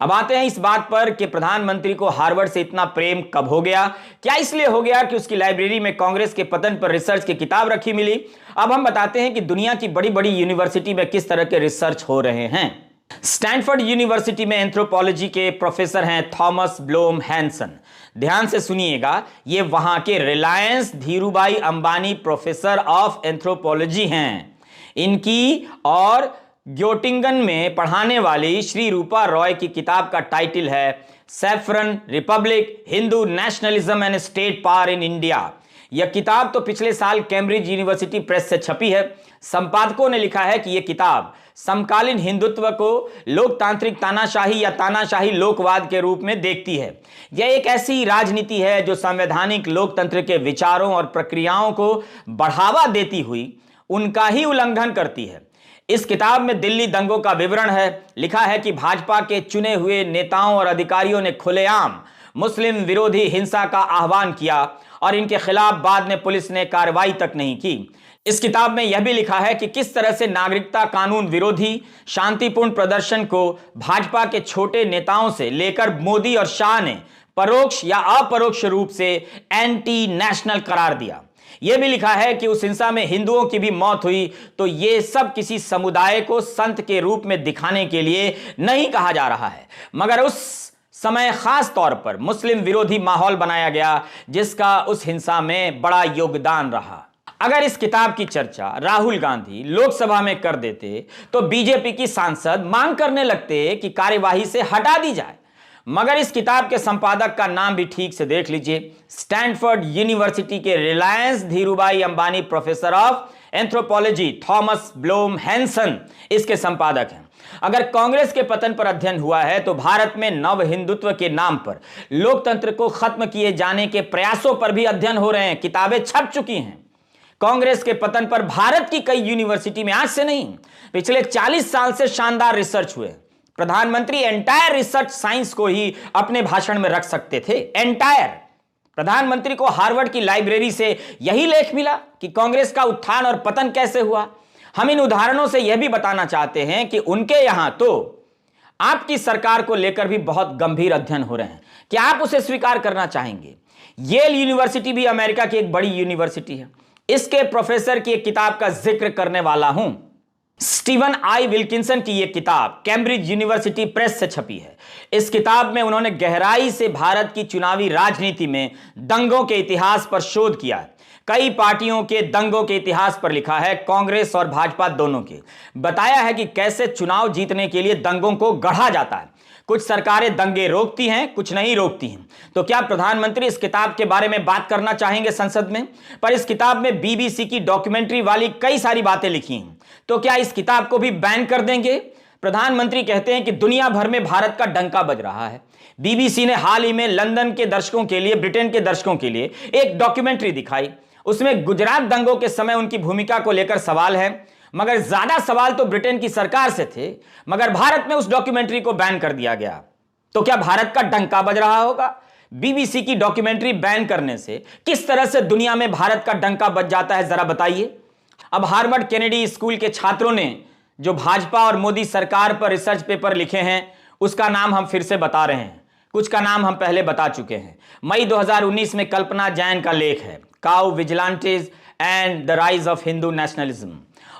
अब आते हैं इस बात पर कि प्रधानमंत्री को हार्वर्ड से इतना प्रेम कब हो गया। क्या इसलिए हो गया कि उसकी लाइब्रेरी में कांग्रेस के पतन पर रिसर्च की किताब रखी मिली। अब हम बताते हैं कि दुनिया की बड़ी बड़ी यूनिवर्सिटी में किस तरह के रिसर्च हो रहे हैं। स्टैनफोर्ड यूनिवर्सिटी में एंथ्रोपोलॉजी के प्रोफेसर हैं थॉमस ब्लोम हैंसन। ध्यान से सुनिएगा, ये वहां के Reliance Dhirubhai Ambani professor of anthropology हैं। इनकी और ग्योटिंगन में पढ़ाने वाली श्री रूपा रॉय की किताब का टाइटल है saffron Republic, Hindu nationalism and state power in India. यह किताब तो पिछले साल कैम्ब्रिज यूनिवर्सिटी प्रेस से छपी है। संपादकों ने लिखा है कि यह किताब समकालीन हिंदुत्व को लोकतांत्रिक तानाशाही या तानाशाही लोकवाद के रूप में देखती है। यह एक ऐसी राजनीति है जो संवैधानिक लोकतंत्र के विचारों और प्रक्रियाओं को बढ़ावा देती हुई उनका ही उल्लंघन करती है। इस किताब में दिल्ली दंगों का विवरण है। लिखा है कि भाजपा के चुने हुए नेताओं और अधिकारियों ने खुलेआम मुस्लिम विरोधी हिंसा का आह्वान किया और इनके खिलाफ बाद में पुलिस ने कार्रवाई तक नहीं की। इस किताब में यह भी लिखा है कि किस तरह से नागरिकता कानून विरोधी शांतिपूर्ण प्रदर्शन को भाजपा के छोटे नेताओं से लेकर मोदी और शाह ने परोक्ष या अपरोक्ष रूप से एंटी नेशनल करार दिया। यह भी लिखा है कि उस हिंसा में हिंदुओं की भी मौत हुई, तो यह सब किसी समुदाय को संत के रूप में दिखाने के लिए नहीं कहा जा रहा है, मगर उस समय खास तौर पर मुस्लिम विरोधी माहौल बनाया गया जिसका उस हिंसा में बड़ा योगदान रहा। अगर इस किताब की चर्चा राहुल गांधी लोकसभा में कर देते तो बीजेपी की सांसद मांग करने लगते कि कार्यवाही से हटा दी जाए। मगर इस किताब के संपादक का नाम भी ठीक से देख लीजिए, स्टैनफोर्ड यूनिवर्सिटी के Reliance Dhirubhai Ambani professor of anthropology Thomas Blom Hansen इसके संपादक हैं। अगर कांग्रेस के पतन पर अध्ययन हुआ है तो भारत में नव हिंदुत्व के नाम पर लोकतंत्र को खत्म किए जाने के प्रयासों पर भी अध्ययन हो रहे हैं। किताबें छप चुकी हैं। कांग्रेस के पतन पर भारत की कई यूनिवर्सिटी में आज से नहीं, पिछले 40 साल से शानदार रिसर्च हुए। प्रधानमंत्री एंटायर रिसर्च साइंस को ही अपने भाषण में रख सकते थे। एंटायर प्रधानमंत्री को हार्वर्ड की लाइब्रेरी से यही लेख मिला कि कांग्रेस का उत्थान और पतन कैसे हुआ। हम इन उदाहरणों से यह भी बताना चाहते हैं कि उनके यहां तो आपकी सरकार को लेकर भी बहुत गंभीर अध्ययन हो रहे हैं। क्या आप उसे स्वीकार करना चाहेंगे? येल यूनिवर्सिटी भी अमेरिका की एक बड़ी यूनिवर्सिटी है। इसके प्रोफेसर की एक किताब का जिक्र करने वाला हूं। स्टीवन आई विल्किंसन की यह किताब कैम्ब्रिज यूनिवर्सिटी प्रेस से छपी है। इस किताब में उन्होंने गहराई से भारत की चुनावी राजनीति में दंगों के इतिहास पर शोध किया है। कई पार्टियों के दंगों के इतिहास पर लिखा है, कांग्रेस और भाजपा दोनों के। बताया है कि कैसे चुनाव जीतने के लिए दंगों को गढ़ा जाता है। कुछ सरकारें दंगे रोकती हैं, कुछ नहीं रोकती हैं। तो क्या प्रधानमंत्री इस किताब के बारे में बात करना चाहेंगे संसद में? पर इस किताब में बीबीसी की डॉक्यूमेंट्री वाली कई सारी बातें लिखी हैं। तो क्या इस किताब को भी बैन कर देंगे? प्रधानमंत्री कहते हैं कि दुनिया भर में भारत का डंका बज रहा है। बीबीसी ने हाल ही में लंदन के दर्शकों के लिए, ब्रिटेन के दर्शकों के लिए एक डॉक्यूमेंट्री दिखाई। उसमें गुजरात दंगों के समय उनकी भूमिका को लेकर सवाल है, मगर ज्यादा सवाल तो ब्रिटेन की सरकार से थे। मगर भारत में उस डॉक्यूमेंट्री को बैन कर दिया गया। तो क्या भारत का डंका बज रहा होगा? बीबीसी की डॉक्यूमेंट्री बैन करने से किस तरह से दुनिया में भारत का डंका बज जाता है, जरा बताइए। अब हार्वर्ड केनेडी स्कूल के छात्रों ने जो भाजपा और मोदी सरकार पर रिसर्च पेपर लिखे हैं, उसका नाम हम फिर से बता रहे हैं। कुछ का नाम हम पहले बता चुके हैं। मई 2019 में कल्पना जैन का लेख है cow vigilantes and the rise of Hindu nationalism,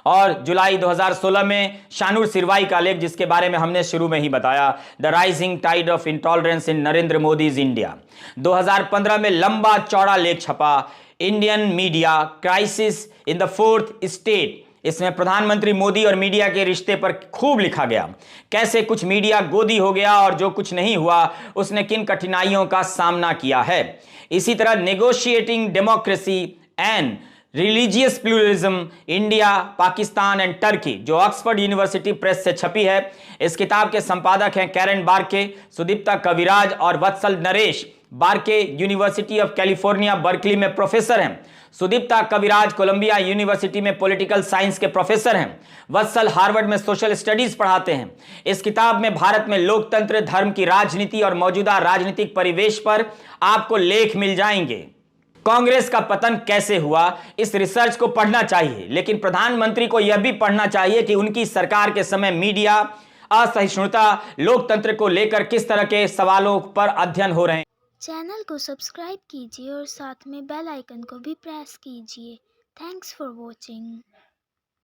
और जुलाई 2016 में शानूर सिरवाई का लेख जिसके बारे में हमने शुरू में ही बताया, the rising tide of intolerance in Narendra Modi's India. 2015 में लंबा चौड़ा लेख छपा, Indian media crisis in the fourth state. इसमें प्रधानमंत्री मोदी और मीडिया के रिश्ते पर खूब लिखा गया, कैसे कुछ मीडिया गोदी हो गया और जो कुछ नहीं हुआ उसने किन कठिनाइयों का सामना किया है। इसी तरह negotiating democracy and religious pluralism India, Pakistan and Turkey, जो ऑक्सफोर्ड यूनिवर्सिटी प्रेस से छपी है। इस किताब के संपादक हैं कैरन बार्के, सुदीप्ता कविराज और वत्सल नरेश। बार्के यूनिवर्सिटी ऑफ कैलिफोर्निया बर्कली में प्रोफेसर हैं। सुदीप्ता कविराज कोलंबिया यूनिवर्सिटी में पॉलिटिकल साइंस के प्रोफेसर हैं। वत्सल हार्वर्ड में सोशल स्टडीज पढ़ाते हैं। इस किताब में भारत में लोकतंत्र, धर्म की राजनीति और मौजूदा राजनीतिक परिवेश पर आपको लेख मिल जाएंगे। कांग्रेस का पतन कैसे हुआ, इस रिसर्च को पढ़ना चाहिए, लेकिन प्रधानमंत्री को यह भी पढ़ना चाहिए कि उनकी सरकार के समय मीडिया असहिष्णुता, लोकतंत्र को लेकर किस तरह के सवालों पर अध्ययन हो रहे हैं। चैनल को सब्सक्राइब कीजिए और साथ में बेल आइकन को भी प्रेस कीजिए। Thanks for watching.